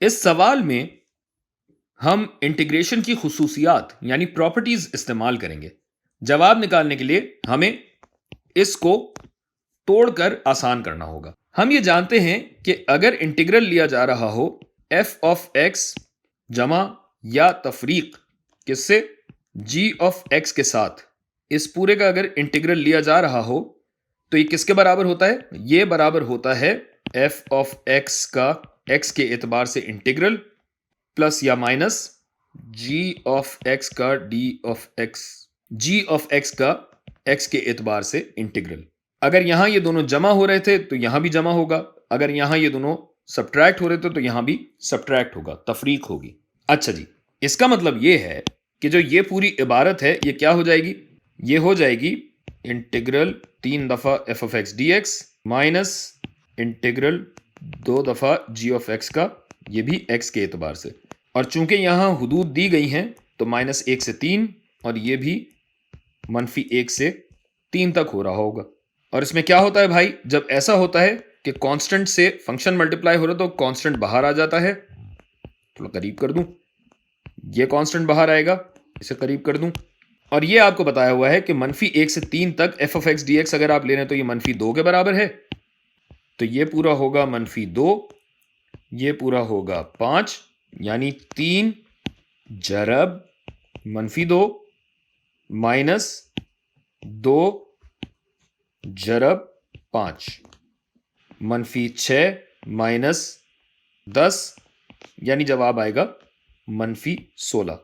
اس سوال میں ہم انٹیگریشن کی خصوصیات یعنی پراپرٹیز استعمال کریں گے. جواب نکالنے کے لیے ہمیں اس کو توڑ کر آسان کرنا ہوگا. ہم یہ جانتے ہیں کہ اگر انٹیگرل لیا جا رہا ہو ایف آف ایکس جمع یا تفریق کس سے جی آف ایکس کے ساتھ، اس پورے کا اگر انٹیگرل لیا جا رہا ہو تو یہ کس کے برابر ہوتا ہے؟ یہ برابر ہوتا ہے ایف آف ایکس کا ایکس کے اعتبار سے انٹیگرل پلس یا مائنس جی آف ایکس کا جی آف ایکس کا ایکس کے اعتبار سے انٹیگرل. اگر یہاں یہ دونوں جمع ہو رہے تھے تو یہاں بھی جمع ہوگا، اگر یہاں یہ دونوں سبٹریکٹ ہو رہے تھے تو یہاں بھی سبٹریکٹ ہوگا، تفریق ہوگی. اچھا جی، اس کا مطلب یہ ہے کہ جو یہ پوری عبارت ہے یہ کیا ہو جائے گی؟ یہ ہو جائے گی انٹیگرل 3 دفعہ F of X D X minus integral 2 دفعہ جی آف ایکس کا، یہ بھی ایکس کے اعتبار سے. اور چونکہ یہاں حدود دی گئی ہیں تو -1 سے 3 اور یہ بھی -1 سے 3 تک ہو رہا ہوگا. اور اس میں کیا ہوتا ہے بھائی؟ جب ایسا ہوتا ہے کہ کانسٹنٹ سے فنکشن ملٹیپلائی ہو رہا تو کانسٹنٹ باہر آ جاتا ہے. تھوڑا قریب کر دوں، یہ کانسٹنٹ باہر آئے گا، اسے قریب کر دوں. اور یہ آپ کو بتایا ہوا ہے کہ -1 سے 3 تک F of X D X اگر آپ لے رہے ہیں تو یہ -2 کے برابر ہے. تو یہ پورا ہوگا -2، یہ پورا ہوگا 5، یعنی 3 ضرب -2 مائنس 2 ضرب 5 -6 مائنس 10، یعنی جواب آئے گا -16.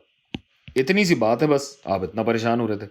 اتنی سی بات ہے، بس آپ اتنا پریشان ہو رہے تھے.